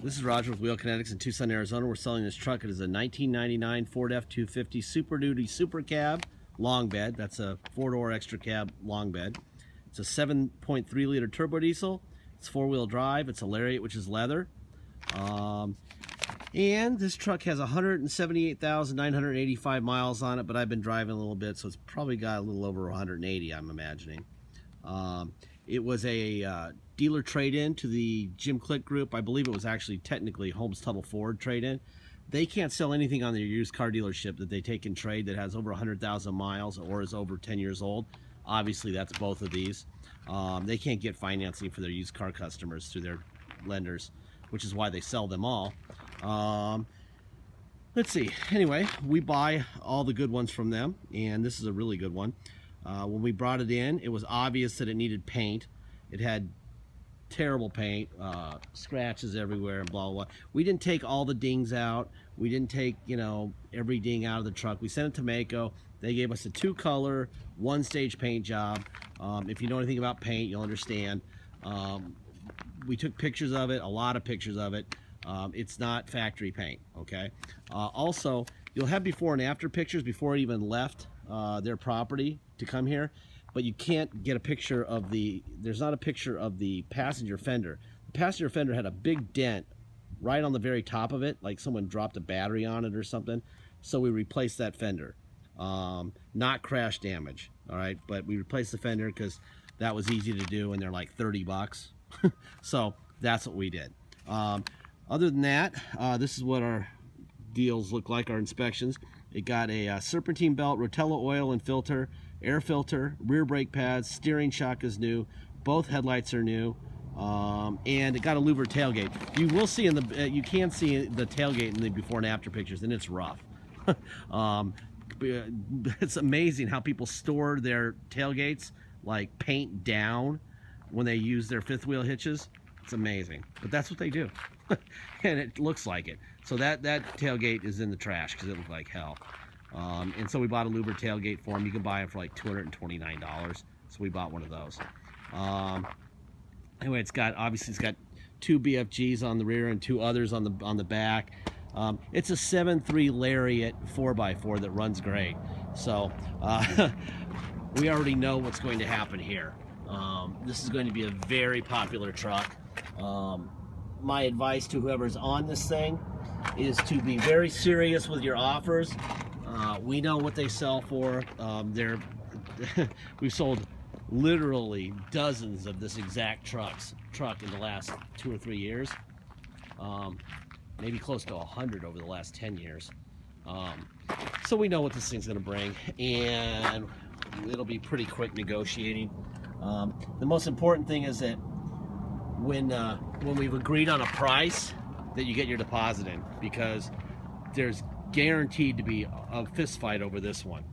This is Roger with Wheel Kinetics in Tucson, Arizona. We're selling this truck. It is a 1999 Ford F250 Super Duty Super Cab long bed. That's a 4-door extra cab long bed. It's a 7.3 liter turbo diesel. It's 4-wheel drive. It's a Lariat, which is leather. And this truck has 178,985 miles on it, but I've been driving a little bit, so it's probably got a little over 180, I'm imagining. It was a dealer trade-in to the Jim Click Group. I believe it was actually technically Holmes Tuttle Ford trade-in. They can't sell anything on their used car dealership that they take in trade that has over 100,000 miles or is over 10 years old. Obviously, that's both of these. They can't get financing for their used car customers through their lenders, which is why they sell them all. Let's see. Anyway, we buy all the good ones from them, and this is a really good one. When we brought it in, it was obvious that it needed paint. It had terrible paint, scratches everywhere, and blah, blah, blah. We didn't take all the dings out. We didn't take, every ding out of the truck. We sent it to Mako. They gave us a 2-color, 1-stage paint job. If you know anything about paint, you'll understand. We took pictures of it, a lot of pictures of it. It's not factory paint, okay? Also, you'll have before and after pictures before it even left their property to come here, but you can't get a picture of there's not a picture of the passenger fender. The passenger fender had a big dent right on the very top of it, like someone dropped a battery on it or something, so we replaced that fender. Not crash damage, all right, but we replaced the fender because that was easy to do, and they're like 30 bucks. So that's what we did. Other than that, this is what our deals look like, our inspections. It got a serpentine belt, Rotella oil and filter, air filter, rear brake pads, steering shock is new, both headlights are new, and it got a louver tailgate. You will see you can see the tailgate in the before and after pictures, and it's rough. It's amazing how people store their tailgates like paint down when they use their fifth wheel hitches. It's amazing, but that's what they do. And it looks like it. So that tailgate is in the trash because it looked like hell. And so we bought a louver tailgate for them. You can buy it for like $229. So we bought one of those. Anyway, it's got 2 BFGs on the rear and 2 others on the back. It's a 7.3 Lariat 4x4 that runs great. So we already know what's going to happen here. This is going to be a very popular truck. My advice to whoever's on this thing is to be very serious with your offers. We know what they sell for. We've sold literally dozens of this exact truck in the last 2 or 3 years. Maybe close to 100 over the last 10 years. So we know what this thing's gonna bring, and it'll be pretty quick negotiating. The most important thing is that when we've agreed on a price, that you get your deposit in, because there's guaranteed to be a fist fight over this one.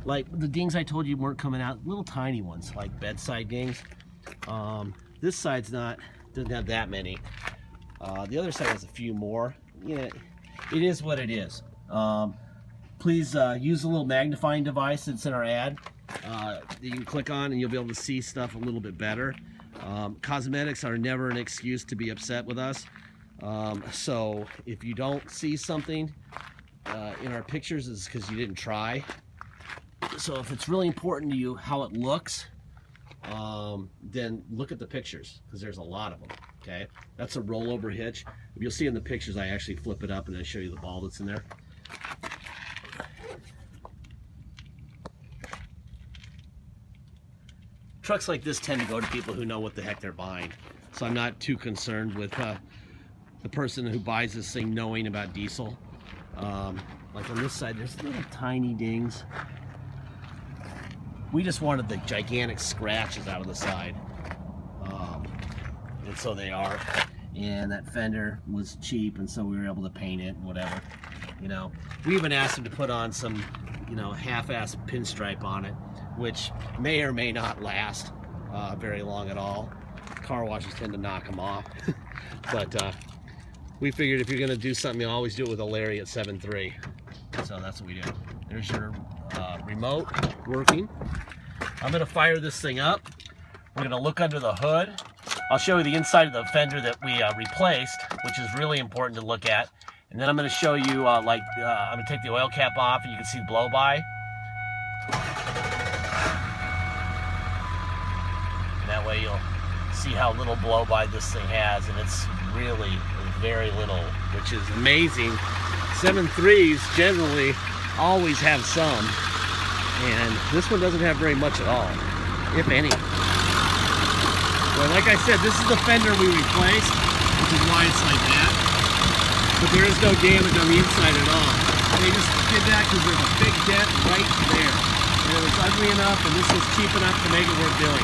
Like the dings I told you weren't coming out, little tiny ones, like bedside dings. This side's doesn't have that many. The other side has a few more. Yeah, it is what it is. Please use the little magnifying device that's in our ad that you can click on, and you'll be able to see stuff a little bit better. Cosmetics are never an excuse to be upset with us. So if you don't see something in our pictures, it's because you didn't try. So if it's really important to you how it looks, then look at the pictures, because there's a lot of them. Okay, that's a rollover hitch. If you'll see in the pictures, I actually flip it up and I show you the ball that's in there. Trucks like this tend to go to people who know what the heck they're buying, so I'm not too concerned with the person who buys this thing knowing about diesel. Like on this side, there's little tiny dings. We just wanted the gigantic scratches out of the side, and so they are. And that fender was cheap, and so we were able to paint it and whatever. We even asked him to put on some, half-ass pinstripe on it, which may or may not last very long at all. Car washes tend to knock them off. But we figured if you're going to do something, you always do it with a Lariat 7.3. So that's what we do. There's your remote working. I'm going to fire this thing up. We're going to look under the hood. I'll show you the inside of the fender that we replaced, which is really important to look at. And then I'm going to show you, I'm going to take the oil cap off and you can see the blow-by. And that way you'll see how little blow-by this thing has, and it's really very little, which is amazing. 7.3s generally always have some, and this one doesn't have very much at all, if any. Well, like I said, this is the fender we replaced, which is why it's like that. But there is no damage on the inside at all. They just did that because there's a big dent right there. And it was ugly enough, and this was cheap enough to make it worth doing.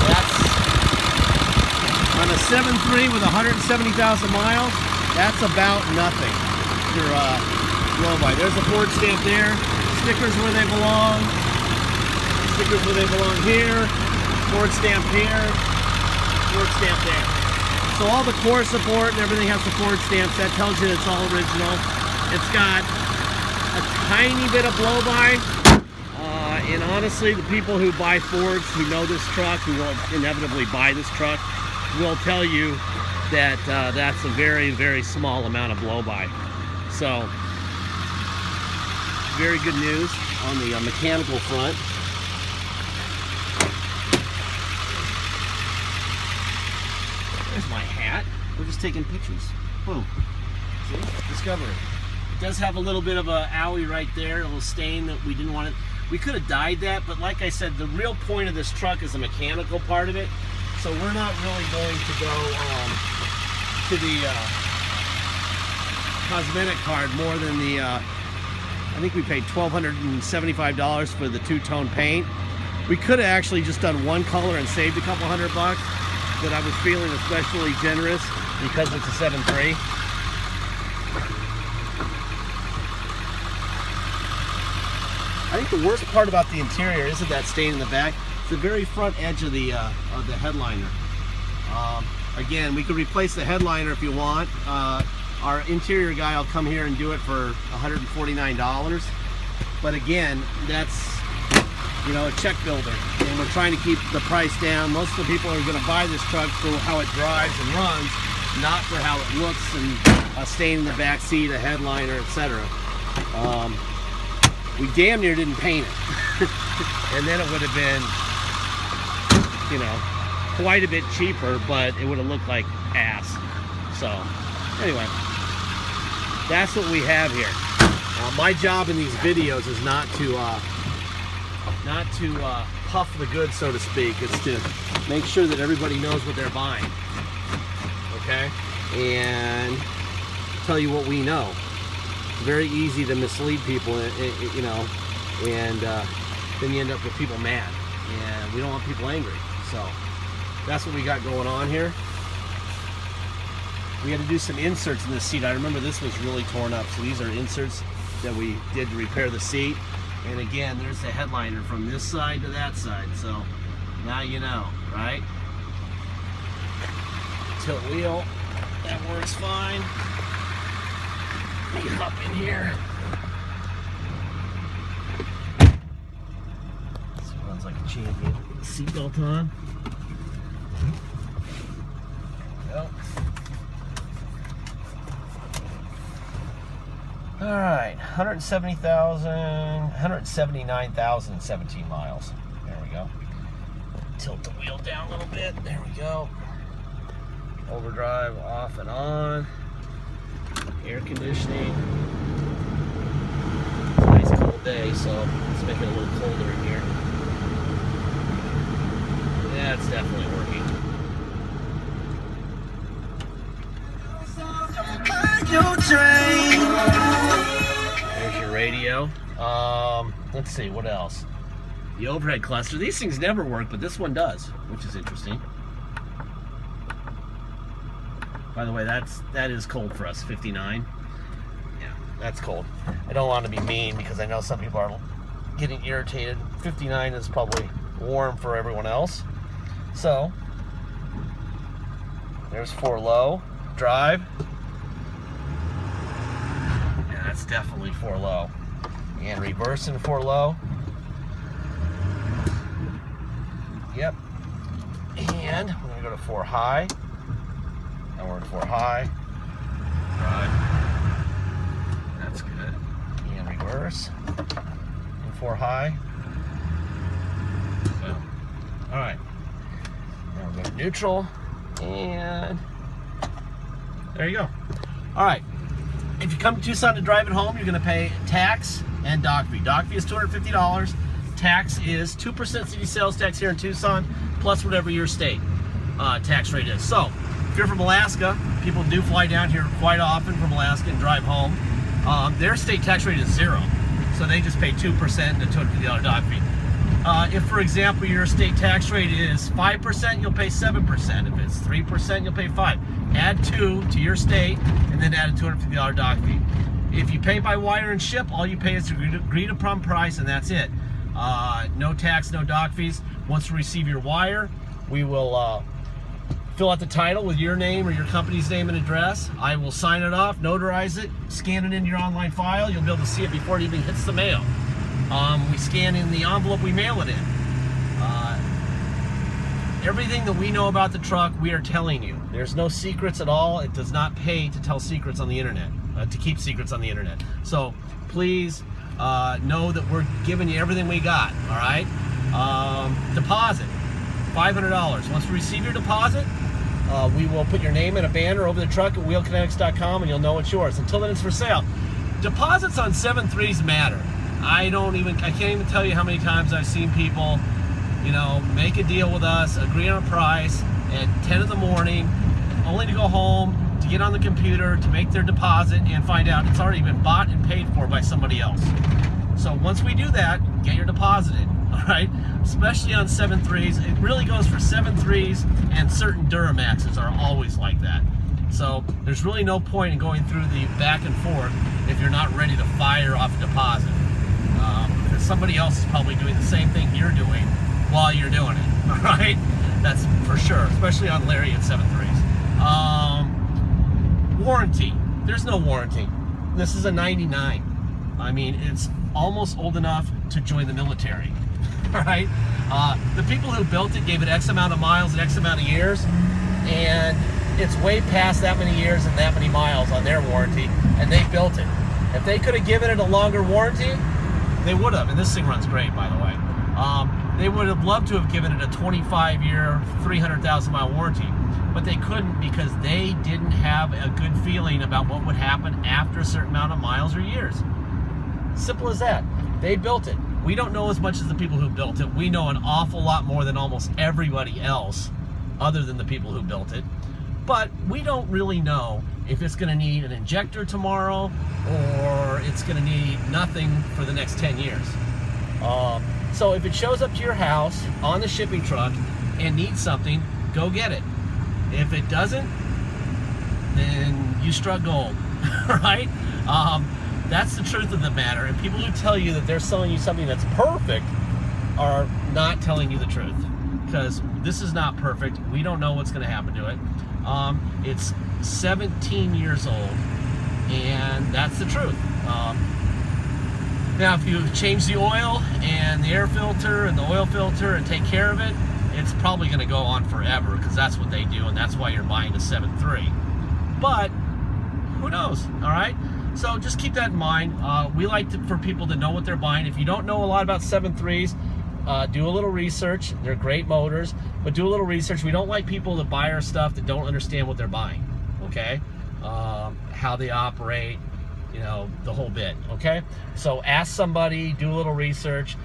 That's on a 7.3 with 170,000 miles. That's about nothing for blow-by. There's a Ford stamp there. Stickers where they belong. Stickers where they belong here. Ford stamp here. Ford stamp there. So all the core support and everything has the Ford stamps. That tells you it's all original. It's got a tiny bit of blow-by. And honestly, the people who buy Fords, who know this truck, who will inevitably buy this truck, will tell you that that's a very, very small amount of blow-by. So, very good news on the mechanical front. There's my hat. We're just taking pictures. Boom. See? Discovery. It does have a little bit of a owie right there, a little stain that we didn't want it. We could have dyed that, but like I said, the real point of this truck is the mechanical part of it. So we're not really going to go to the cosmetic part more than the, I think we paid $1,275 for the two-tone paint. We could have actually just done one color and saved a couple $100, but I was feeling especially generous because it's a 7.3. I think the worst part about the interior isn't that stain in the back. It's the very front edge of the headliner. Again, we could replace the headliner if you want. Our interior guy will come here and do it for $149. But again, that's, you know, a check builder, and we're trying to keep the price down. Most of the people are going to buy this truck for how it drives and runs, not for how it looks and a stain in the back seat, a headliner, etc. We damn near didn't paint it. And then it would have been, you know, quite a bit cheaper, but it would have looked like ass. So, anyway, that's what we have here. My job in these videos is not to puff the goods, so to speak. It's to make sure that everybody knows what they're buying. Okay? And tell you what we know. Very easy to mislead people, you know, and then you end up with people mad, and we don't want people angry. So that's what we got going on here. We had to do some inserts in the seat. I remember this was really torn up, so these are inserts that we did to repair the seat. And again, there's the headliner from this side to that side, so now you know, right? Tilt wheel, that works fine. Let me hop in here. This runs like a champion. Seatbelt on. There we go. All right, 179,017 miles. There we go. Tilt the wheel down a little bit. There we go. Overdrive off and on. Air conditioning. It's a nice cold day, so let's make it a little colder in here. Yeah, it's definitely working. There's your radio. Let's see, what else? The overhead cluster. These things never work, but this one does, which is interesting. By the way, that is cold for us, 59. Yeah, that's cold. I don't want to be mean because I know some people are getting irritated. 59 is probably warm for everyone else. So, there's 4 low. Drive. Yeah, that's definitely 4 low. and reversing for low. Yep. And we're gonna go to 4 high. Now we're at 4 high. Right. That's good. And reverse. And 4 high. So, all right. Now we're going to neutral. And there you go. All right. If you come to Tucson to drive it home, you're going to pay tax and dock fee. Dock fee is $250. Tax is 2% city sales tax here in Tucson, plus whatever your state tax rate is. So, if you're from Alaska, people do fly down here quite often from Alaska and drive home. Their state tax rate is 0, so they just pay 2% and a $250 dock fee. If, for example, your state tax rate is 5%, you'll pay 7%. If it's 3%, you'll pay 5%. Add 2 to your state, and then add a $250 dock fee. If you pay by wire and ship, all you pay is the agreed upon price, and that's it. No tax, no dock fees. Once we receive your wire, we will fill out the title with your name or your company's name and address. I will sign it off, notarize it, scan it into your online file. You'll be able to see it before it even hits the mail. We scan in the envelope, we mail it in. Everything that we know about the truck, we are telling you. There's no secrets at all. It does not pay to tell secrets on the internet, to keep secrets on the internet. So please know that we're giving you everything we got, all right? Deposit, $500. Once we receive your deposit, we will put your name in a banner over the truck at wheelkinetics.com, and you'll know it's yours. Until then, it's for sale. Deposits on 7.3s matter. I can't even tell you how many times I've seen people, you know, make a deal with us, agree on a price at 10 in the morning, only to go home, to get on the computer, to make their deposit, and find out it's already been bought and paid for by somebody else. So once we do that, get your deposit in, all right? Especially on 7.3s. It really goes for 7.3s, and certain Duramaxes are always like that. So there's really no point in going through the back and forth if you're not ready to fire off a deposit. Because somebody else is probably doing the same thing you're doing while you're doing it, all right? That's for sure, especially on Lariat 7.3s. Warranty. There's no warranty. This is a 99. I mean, it's almost old enough to join the military, all right? The people who built it gave it X amount of miles and X amount of years, and it's way past that many years and that many miles on their warranty, and they built it. If they could have given it a longer warranty, they would have, and this thing runs great, by the way. They would have loved to have given it a 25-year, 300,000-mile warranty, but they couldn't because they didn't have a good feeling about what would happen after a certain amount of miles or years. Simple as that. They built it. We don't know as much as the people who built it. We know an awful lot more than almost everybody else other than the people who built it. But we don't really know if it's going to need an injector tomorrow or it's going to need nothing for the next 10 years. So if it shows up to your house on the shipping truck and needs something, go get it. If it doesn't, then you struck gold, right? That's the truth of the matter. And people who tell you that they're selling you something that's perfect are not telling you the truth, because this is not perfect. We don't know what's going to happen to it. It's 17 years old, and that's the truth. Now, if you change the oil and the air filter and the oil filter and take care of it, it's probably going to go on forever, because that's what they do, and that's why you're buying a 7.3. But who knows, all right? So just keep that in mind. We like for people to know what they're buying. If you don't know a lot about 7.3s, do a little research. They're great motors, but do a little research. We don't like people to buy our stuff that don't understand what they're buying, okay? How they operate, you know, the whole bit, okay? So ask somebody, do a little research.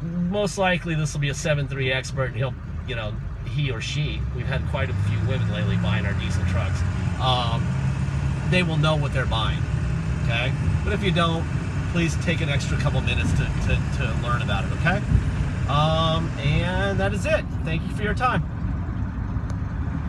Most likely this will be a 7.3 expert, and he'll, you know, he or she, we've had quite a few women lately buying our diesel trucks. They will know what they're buying, okay? But if you don't, please take an extra couple minutes to learn about it, okay? And that is it. Thank you for your time.